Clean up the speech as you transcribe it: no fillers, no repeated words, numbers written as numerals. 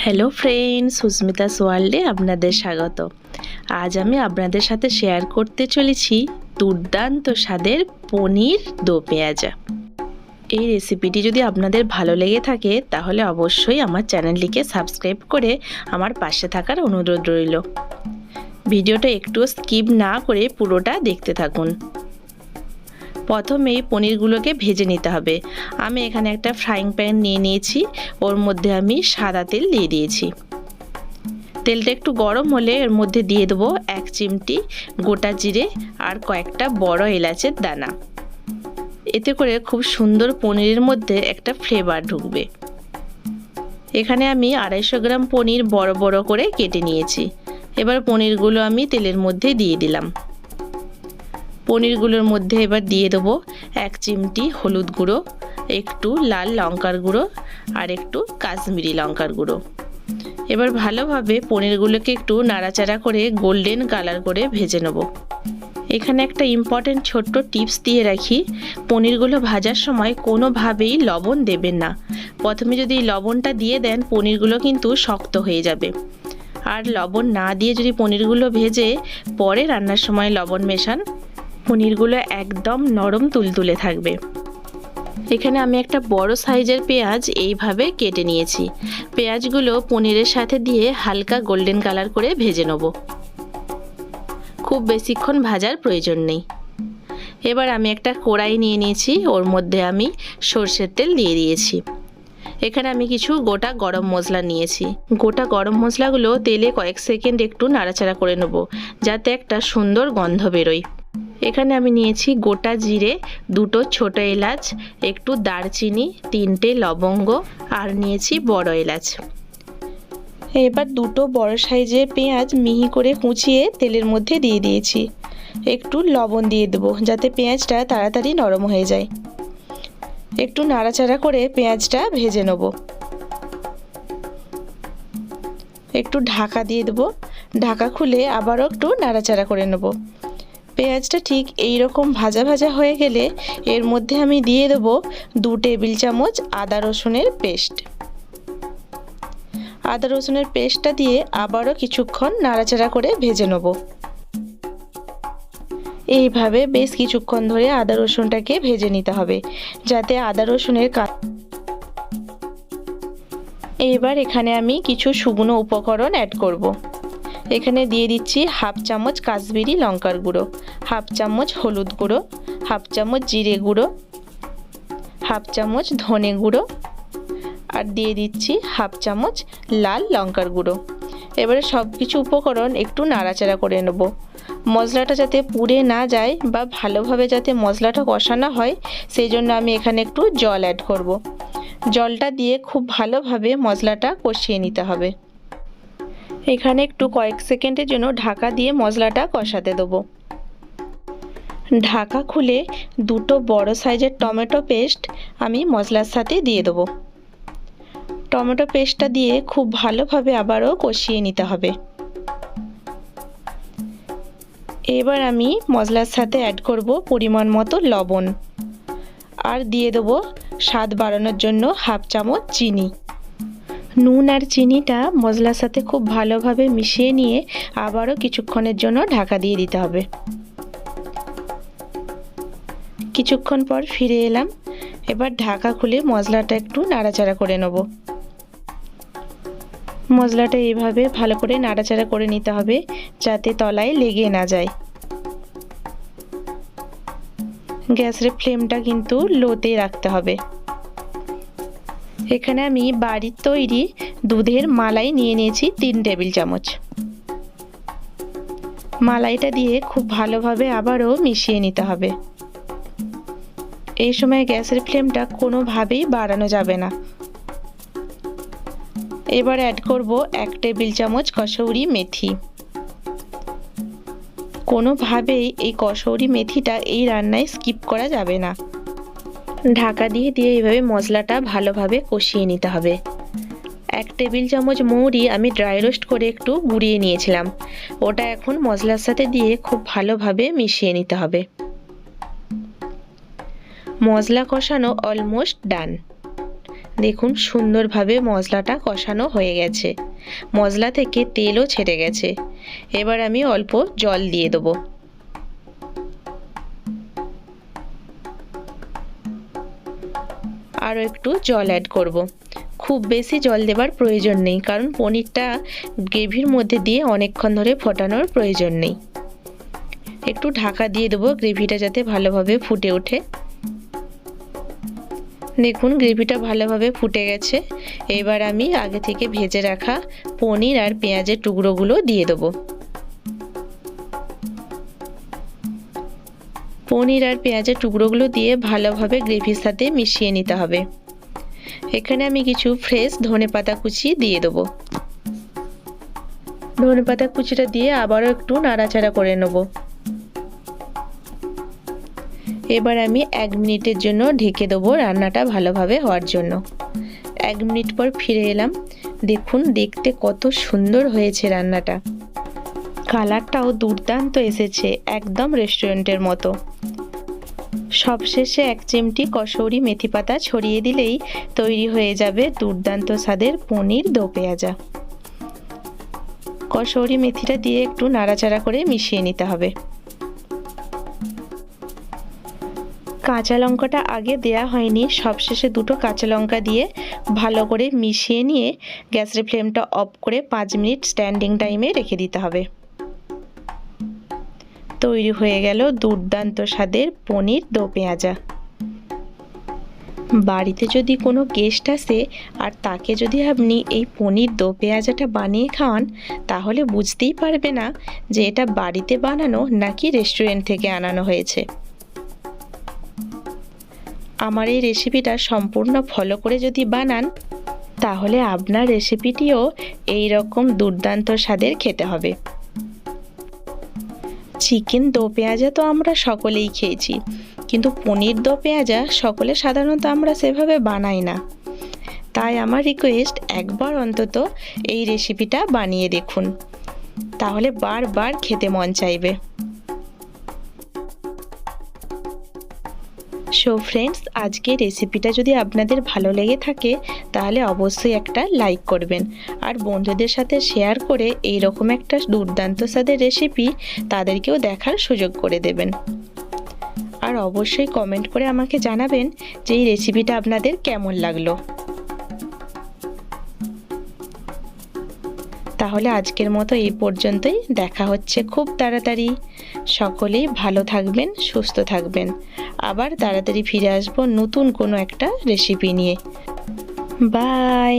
Hello friends, Susmita's ওয়ার্ল্ডে আপনাদের স্বাগত। আজ আমি আপনাদের সাথে শেয়ার করতে চলেছি দুর্দান্ত স্বাদের পনির দো পেঁয়াজা। এই রেসিপিটি যদি আপনাদের ভালো লেগে থাকে তাহলে অবশ্যই আমার চ্যানেলটিকে সাবস্ক্রাইব করে আমার পাশে থাকার অনুরোধ রইল। ভিডিওটা একটু স্কিপ না করে পুরোটা দেখতে থাকুন। প্রথমেই পনিরগুলোকে ভেজে নিতে হবে। আমি এখানে একটা ফ্রাইং প্যান নিয়ে নিয়েছি, ওর মধ্যে আমি সাদা তেল দিয়ে দিয়েছি। তেলটা একটু গরম হলে এর মধ্যে দিয়ে দেবো 1 চিমটি গোটা জিরে আর কয়েকটা বড় এলাচের দানা। এতে করে খুব সুন্দর পনিরের মধ্যে একটা ফ্লেভার ঢুকবে। এখানে আমি 250 গ্রাম পনির বড় বড় করে কেটে নিয়েছি। এবার পনিরগুলো আমি তেলের মধ্যে দিয়ে দিলাম। পনিরগুলোর মধ্যে এবার দিয়ে দেবো 1 চিমটি হলুদ গুঁড়ো, একটু লাল লঙ্কার গুঁড়ো আর একটু কাশ্মীরি লঙ্কার গুঁড়ো। এবার ভালোভাবে পনিরগুলোকে একটু নাড়াচাড়া করে গোল্ডেন কালার করে ভেজে নেব। এখানে একটা ইম্পর্টেন্ট ছোট্ট টিপস দিয়ে রাখি, পনিরগুলো ভাজার সময় কোনোভাবেই লবণ দেবেন না। প্রথমে যদি লবণটা দিয়ে দেন পনিরগুলো কিন্তু শক্ত হয়ে যাবে। আর লবণ না দিয়ে যদি পনিরগুলো ভেজে পরে রান্নার সময় লবণ মেশান, পনিরগুলো একদম নরম তুলতুলে থাকবে। এখানে আমি একটা বড় সাইজের পেঁয়াজ এইভাবে কেটে নিয়েছি। পেঁয়াজগুলো পনিরের সাথে দিয়ে হালকা গোল্ডেন কালার করে ভেজে নেব। খুব বেশিক্ষণ ভাজার প্রয়োজন নেই। এবার আমি একটা কড়াই নিয়ে নিয়েছি, ওর মধ্যে আমি সরষের তেল দিয়ে দিয়েছি। এখানে আমি কিছু গোটা গরম মশলা নিয়েছি। গোটা গরম মশলাগুলো তেলে কয়েক সেকেন্ড একটু নাড়াচাড়া করে নেব, যাতে একটা সুন্দর গন্ধ বেরোয়। এখানে আমি নিয়েছি গোটা জিরে, 2টো ছোট এলাচ, একটু দারচিনি, 3টে লবঙ্গ আর নিয়েছি বড় এলাচ। এবার 2টো বড় সাইজের পেঁয়াজ মিহি করে কুচিয়ে তেলের মধ্যে দিয়ে দিয়েছি। একটু লবণ দিয়ে দেবো যাতে পেঁয়াজটা তাড়াতাড়ি নরম হয়ে যায়। একটু নাড়াচাড়া করে পেঁয়াজটা ভেজে নেব। একটু ঢাকা দিয়ে দেবো। ঢাকা খুলে আবারও একটু নাড়াচাড়া করে নেব। পেঁয়াজটা ঠিক এই রকম ভাজা ভাজা হয়ে গেলে এর মধ্যে আমি দিয়ে দেব 2 টেবিল চামচ আদা রসুনের পেস্ট। আদা রসুনের পেস্টটা দিয়ে আবারও কিছুক্ষণ নাড়াচাড়া করে ভেজে নেব। এইভাবে বেশ কিছুক্ষণ ধরে আদা রসুনটাকে ভেজে নিতে হবে, যাতে আদা রসুনের এবার এখানে আমি কিছু শুকনো উপকরণ অ্যাড করব। এখানে দিয়ে দিচ্ছি 1/2 চামচ কাশ্মীরি লঙ্কার গুঁড়ো, 1/2 চামচ হলুদ গুঁড়ো, 1/2 চামচ জিরে গুঁড়ো, 1/2 চামচ ধনে গুঁড়ো আর দিয়ে দিচ্ছি 1/2 চামচ লাল লঙ্কার গুঁড়ো। এবারে সব কিছু উপকরণ একটু নাড়াচাড়া করে নেব। মশলাটা যাতে পুড়ে না যায় বা ভালোভাবে যাতে মশলাটা কষানো হয়, সেই জন্য আমি এখানে একটু জল অ্যাড করব। জলটা দিয়ে খুব ভালোভাবে মশলাটা কষিয়ে নিতে হবে। এখানে একটু কয়েক সেকেন্ডের জন্য ঢাকা দিয়ে মশলাটা কষাতে দেবো। ঢাকা খুলে 2টো বড় সাইজের টমেটো পেস্ট আমি মশলার সাথে দিয়ে দেবো। টমেটো পেস্টটা দিয়ে খুব ভালোভাবে আবারও কষিয়ে নিতে হবে। এবার আমি মশলার সাথে অ্যাড করব পরিমাণ মতো লবণ আর দিয়ে দেবো স্বাদ বাড়ানোর জন্য 1/2 চামচ চিনি। নুন আর চিনিটা মশলার সাথে খুব ভালোভাবে মিশিয়ে নিয়ে আবারও কিছুক্ষণের জন্য ঢাকা দিয়ে দিতে হবে। কিছুক্ষণ পর ফিরে এলাম। এবার ঢাকা খুলে মশলাটা একটু নাড়াচাড়া করে নেব। মশলাটা এইভাবে ভালো করে নাড়াচাড়া করে নিতে হবে, যাতে তলায় লেগে না যায়। গ্যাসের ফ্লেমটা কিন্তু লোতে রাখতে হবে। এখানে আমি বাড়ির তৈরি দুধের মালাই নিয়ে নিয়েছি 3 টেবিল চামচ। মালাইটা দিয়ে খুব ভালোভাবে আবারও মিশিয়ে নিতে হবে। এই সময় গ্যাসের ফ্লেমটা কোনোভাবেই বাড়ানো যাবে না। এবার অ্যাড করব 1 টেবিল চামচ কসৌরি মেথি। কোনোভাবেই এই কসৌরি মেথিটা এই রান্নায় স্কিপ করা যাবে না। ঢাকা দিয়ে এইভাবে মশলাটা ভালোভাবে কষিয়ে নিতে হবে। 1 টেবিল চামচ মৌরি আমি ড্রাই রোস্ট করে একটু গুঁড়িয়ে নিয়েছিলাম, ওটা এখন মশলার সাথে দিয়ে খুব ভালোভাবে মিশিয়ে নিতে হবে। মশলা কষানো অলমোস্ট ডান। দেখুন সুন্দরভাবে মশলাটা কষানো হয়ে গেছে, মশলা থেকে তেলও ছেড়ে গেছে। এবার আমি অল্প জল দিয়ে দেবো। আরও একটু জল অ্যাড করব। খুব বেশি জল দেবার প্রয়োজন নেই, কারণ পনিরটা গ্রেভির মধ্যে দিয়ে অনেকক্ষণ ধরে ফোটানোর প্রয়োজন নেই। একটু ঢাকা দিয়ে দেবো গ্রেভিটা যাতে ভালোভাবে ফুটে ওঠে। দেখুন গ্রেভিটা ভালোভাবে ফুটে গেছে। এবার আমি আগে থেকে ভেজে রাখা পনির আর পেঁয়াজের টুকরোগুলো দিয়ে দেবো। পনির আর পেঁয়াজের টুকরোগুলো দিয়ে ভালোভাবে গ্রেভির সাথে মিশিয়ে নিতে হবে। এখানে আমি কিছু ফ্রেশ ধনেপাতা কুচি দিয়ে দেবো। ধনেপাতা কুচিটা দিয়ে আবারও একটু নাড়াচাড়া করে নেব। এবার আমি 1 মিনিটের জন্য ঢেকে দেবো রান্নাটা ভালোভাবে হওয়ার জন্য। 1 মিনিট পর ফিরে এলাম। দেখুন দেখতে কত সুন্দর হয়েছে রান্নাটা, কালারটাও দুর্দান্ত এসেছে, একদম রেস্টুরেন্টের মতো। সবশেষে 1 চিমটি কসৌরি মেথি পাতা ছড়িয়ে দিলেই তৈরি হয়ে যাবে দুর্দান্ত স্বাদের পনির দো পেঁয়াজা। কসৌরি মেথিটা দিয়ে একটু নাড়াচাড়া করে মিশিয়ে নিতে হবে। কাঁচা লঙ্কাটা আগে দেয়া হয়নি, সবশেষে 2টো কাঁচা লঙ্কা দিয়ে ভালো করে মিশিয়ে নিয়ে গ্যাসের ফ্লেমটা অফ করে 5 মিনিট স্ট্যান্ডিং টাইমে রেখে দিতে হবে। তৈরি হয়ে গেল দুর্দান্ত স্বাদের পনির দো পেঁয়াজা। বাড়িতে যদি কোনো গেস্ট আসে আর তাকে যদি আপনি এই পনির দো পেঁয়াজাটা বানিয়ে খাওয়ান, তাহলে বুঝতেই পারবে না যে এটা বাড়িতে বানানো নাকি রেস্টুরেন্ট থেকে আনানো হয়েছে। আমার এই রেসিপিটা সম্পূর্ণ ফলো করে যদি বানান, তাহলে আপনার রেসিপিটিও এই রকম দুর্দান্ত স্বাদের খেতে হবে। চিকেন দো পেঁয়াজা তো আমরা সকলেই খেয়েছি, কিন্তু পনির দো পেঁয়াজা সকলে সাধারণত আমরা সেভাবে বানাই না। তাই আমার রিকোয়েস্ট, একবার অন্তত এই রেসিপিটা বানিয়ে দেখুন, তাহলে বারবার খেতে মন চাইবে। সো ফ্রেন্ডস, আজকে রেসিপিটা যদি আপনাদের ভালো লেগে থাকে তাহলে অবশ্যই একটা লাইক করবেন, আর বন্ধুদের সাথে শেয়ার করে এই রকম একটা দুর্দান্ত স্বাদের রেসিপি তাদেরকেও দেখার সুযোগ করে দেবেন। আর অবশ্যই কমেন্ট করে আমাকে জানাবেন যে এই রেসিপিটা আপনাদের কেমন লাগলো। তাহলে আজকের মতো এই পর্যন্তই, দেখা হচ্ছে খুব তাড়াতাড়ি। সকলেই ভালো থাকবেন, সুস্থ থাকবেন। আবার তাড়াতাড়ি ফিরে আসবো নতুন কোনো একটা রেসিপি নিয়ে। বাই।